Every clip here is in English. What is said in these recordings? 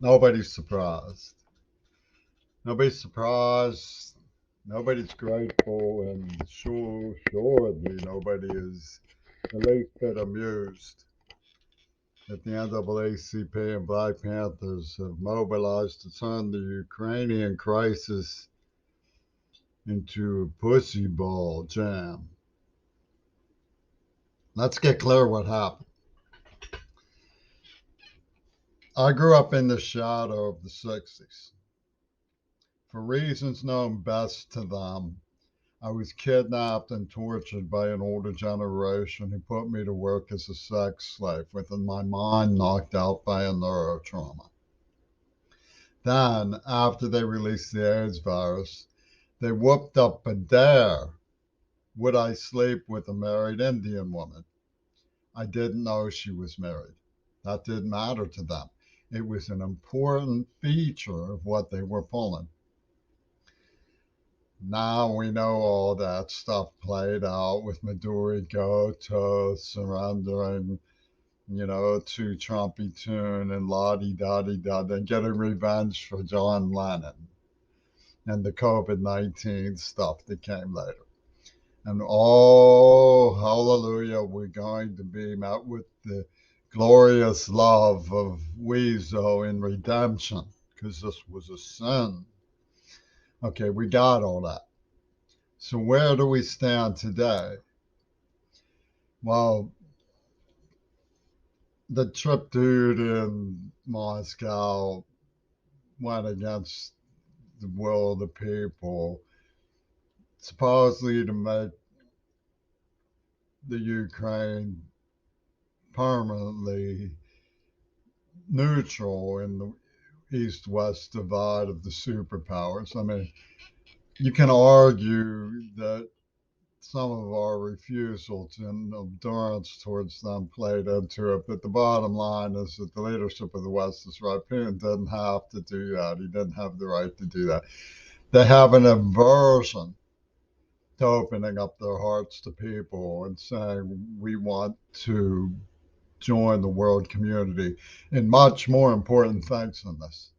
Nobody's surprised. Nobody's surprised. Nobody's grateful, and surely nobody is the least bit amused that the NAACP and Black Panthers have mobilized to turn the Ukrainian crisis into a pussy ball jam. Let's get clear what happened. I grew up in the shadow of the 60s. For reasons known best to them, I was kidnapped and tortured by an older generation who put me to work as a sex slave with my mind knocked out by a neurotrauma. Then, after they released the AIDS virus, they whooped up a dare. Would I sleep with a married Indian woman? I didn't know she was married. That didn't matter to them. It was an important feature of what they were pulling. Now we know all that stuff played out with Maduri Goto surrendering, to Trumpy Tune and Lottie Dottie Dot and getting revenge for John Lennon and the COVID 19 stuff that came later. And oh, hallelujah, we're going to be met with the glorious love of Weezo in redemption because this was a sin. Okay, we got all that. So where do we stand today? Well, the trip dude in Moscow went against the will of the people, supposedly to make the Ukraine permanently neutral in the east-west divide of the superpowers. I mean, you can argue that some of our refusals and endurance towards them played into it. But the bottom line is that the leadership of the West is right. Putin didn't have to do that. He didn't have the right to do that. They have an aversion to opening up their hearts to people and saying, we want to join the world community in much more important things than this.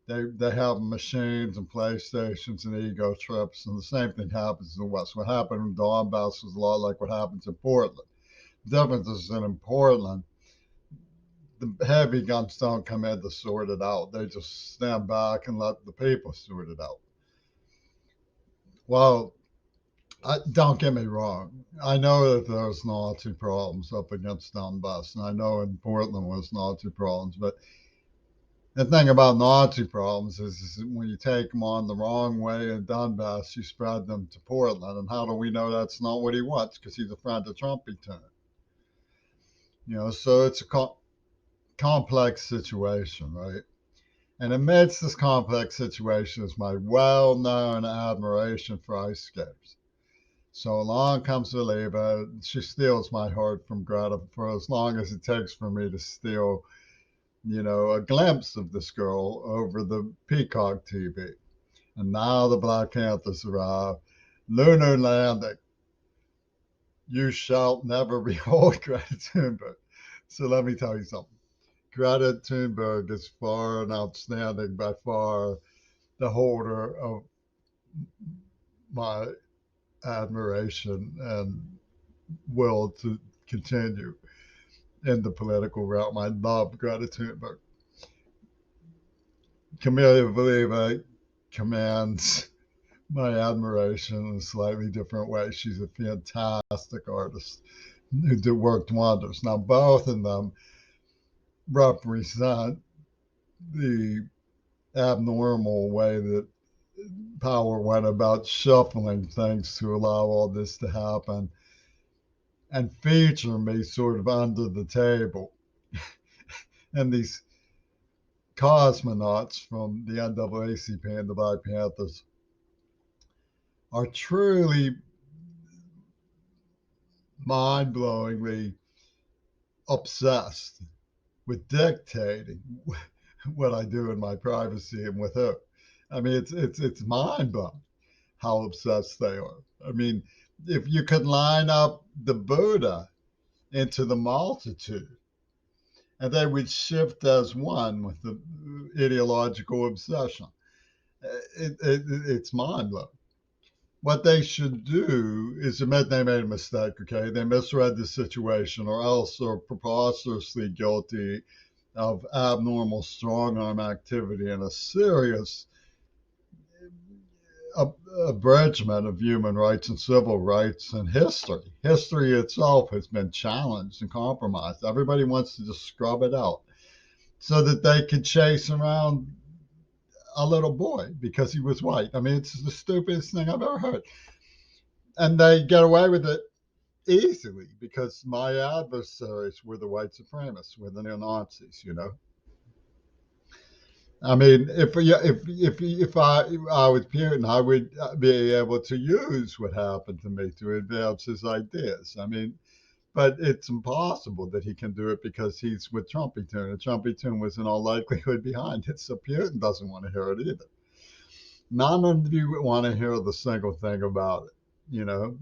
They have machines and PlayStations and ego trips, and the same thing happens in the West. What happened in Donbass was a lot like what happens in Portland. The difference is that in Portland, the heavy guns don't come in to sort it out. They just stand back and let the people sort it out. Well, don't get me wrong. I know that there's Nazi problems up against Donbass, and I know in Portland was Nazi problems, but the thing about Nazi problems is when you take them on the wrong way in Donbass, you spread them to Portland. And how do we know that's not what he wants? Because he's a friend of Trumpy turned. So it's a complex situation, right? And amidst this complex situation is my well-known admiration for ice skaters. So along comes Oliva. She steals my heart from Greta for as long as it takes for me to steal a glimpse of this girl over the Peacock TV. And now the Black Panthers arrive. Lunar landing. You shall never behold Greta Thunberg. So let me tell you something. Greta Thunberg is far and outstanding, by far, the holder of my admiration and will to continue in the political realm. I love Greta Thunberg. Camelia Valieva commands my admiration in a slightly different way. She's a fantastic artist who worked wonders. Now, both of them represent the abnormal way that power went about shuffling things to allow all this to happen and feature me sort of under the table. And these cosmonauts from the NAACP and the Black Panthers are truly mind-blowingly obsessed with dictating what I do in my privacy and with her. I mean, it's mind-blowing how obsessed they are. I mean, if you could line up the Buddha into the multitude and they would shift as one with the ideological obsession. It's mind blowing. What they should do is admit they made a mistake, okay? They misread the situation, or else are preposterously guilty of abnormal strong arm activity and a serious abridgment of human rights and civil rights and history. History itself has been challenged and compromised. Everybody wants to just scrub it out so that they could chase around a little boy because he was white. I mean, it's the stupidest thing I've ever heard. And they get away with it easily because my adversaries were the white supremacists, were the neo-Nazis, you know. I mean, if I was Putin, I would be able to use what happened to me to advance his ideas. I mean, but it's impossible that he can do it because he's with Trumpy-Tune, and Trumpy-Tune was in all likelihood behind it. So Putin doesn't want to hear it either. None of you want to hear the single thing about it. You know,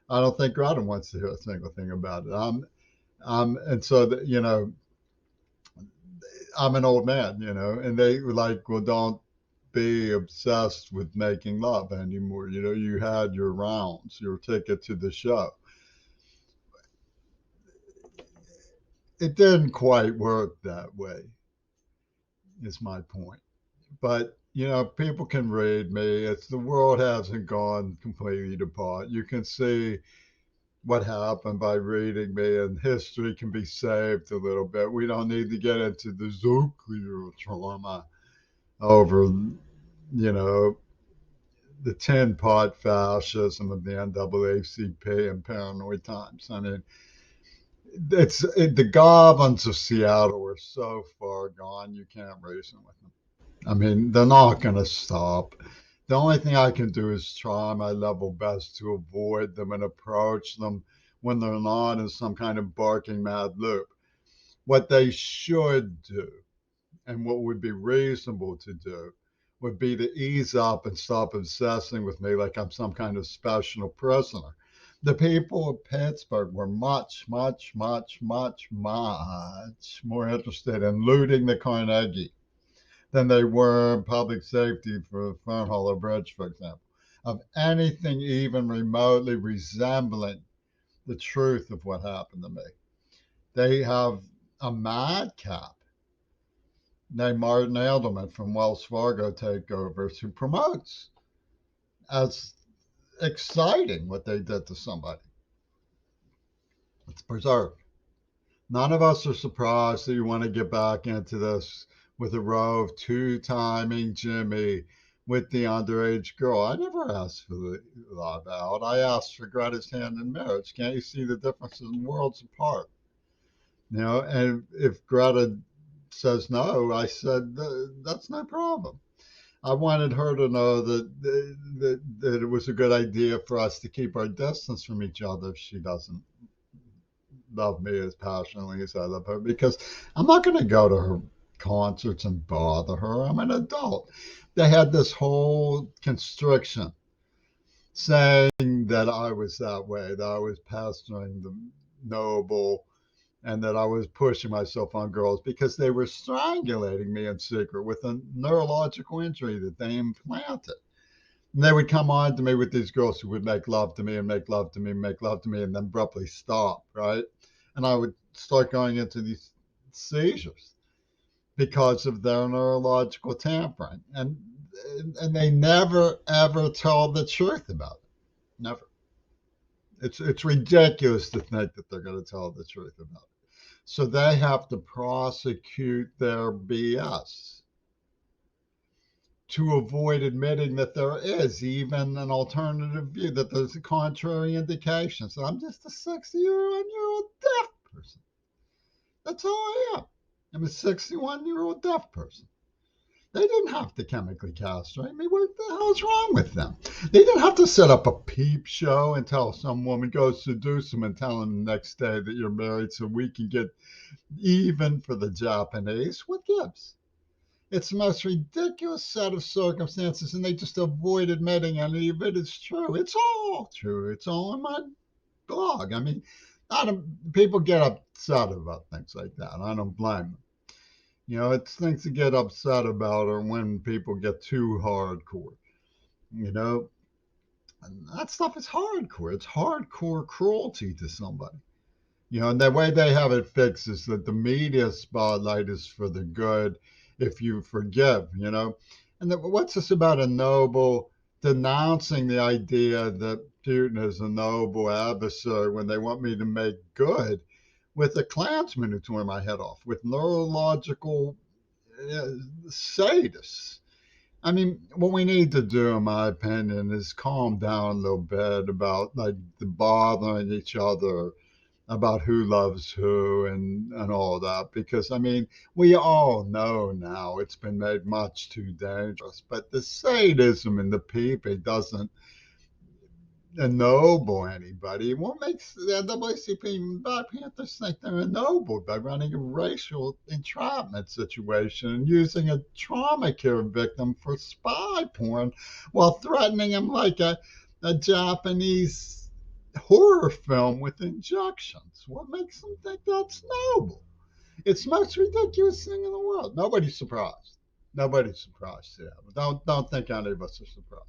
I don't think Greta wants to hear a single thing about it. And so that, you know, I'm an old man, you know, and they were like, well, don't be obsessed with making love anymore. You know, you had your rounds, your ticket to the show. It didn't quite work that way, is my point. But, you know, people can read me. It's the world hasn't gone completely apart. You can see what happened by reading me, and history can be saved a little bit. We don't need to get into the nuclear trauma over, you know, the tin pot fascism of the NAACP and paranoid times. I mean, the goblins of Seattle are so far gone, you can't reason with them. I mean, they're not going to stop. The only thing I can do is try my level best to avoid them and approach them when they're not in some kind of barking mad loop. What they should do, and what would be reasonable to do, would be to ease up and stop obsessing with me like I'm some kind of special prisoner. The people of Pittsburgh were much, much, much, much, much more interested in looting the Carnegie than they were in public safety for Fernhollow Bridge, for example, of anything even remotely resembling the truth of what happened to me. They have a madcap named Martin Edelman from Wells Fargo Takeovers who promotes as exciting what they did to somebody. It's preserved. None of us are surprised that you want to get back into this with a row of two-timing Jimmy with the underage girl. I never asked for the love out. I asked for Greta's hand in marriage. Can't you see the differences in worlds apart? You know, and if Greta says no, I said that's no problem. I wanted her to know that it was a good idea for us to keep our distance from each other if she doesn't love me as passionately as I love her, because I'm not going to go to her concerts and bother her. I'm an adult. They had this whole constriction saying that I was that way, that I was pastoring the noble, and that I was pushing myself on girls because they were strangulating me in secret with a neurological injury that they implanted. And they would come on to me with these girls who would make love to me and make love to me and make love to me and then abruptly stop, right? And I would start going into these seizures because of their neurological tampering. And they never ever tell the truth about it. Never. It's ridiculous to think that they're going to tell the truth about it. So they have to prosecute their BS to avoid admitting that there is even an alternative view, that there's a contrary indication. So I'm just a 61-year-old deaf person. That's all I am. I'm a 61-year-old deaf person. They didn't have to chemically castrate me. What the hell's wrong with them? They didn't have to set up a peep show and tell some woman, go seduce them and tell them the next day that you're married so we can get even for the Japanese. What gives? It's the most ridiculous set of circumstances, and they just avoid admitting any of it is true. It's all true. It's all in my blog. I mean, People get upset about things like that. I don't blame them. It's things to get upset about are when people get too hardcore. You know, and that stuff is hardcore. It's hardcore cruelty to somebody. And the way they have it fixed is that the media spotlight is for the good if you forgive, And what's this about a noble denouncing the idea that Putin is a noble adversary when they want me to make good with a Klansman who tore my head off, with neurological uh, sadists? I mean, what we need to do, in my opinion, is calm down a little bit about like the bothering each other about who loves who and all that, because I mean we all know now it's been made much too dangerous, but the sadism in the people doesn't ennoble anybody. What makes the NAACP and Black Panthers think they're ennobled by running a racial entrapment situation and using a trauma care victim for spy porn while threatening him like a Japanese horror film with injections? What makes them think that's noble? It's the most ridiculous thing in the world. Nobody's surprised. Nobody's surprised. Yeah, don't think any of us are surprised.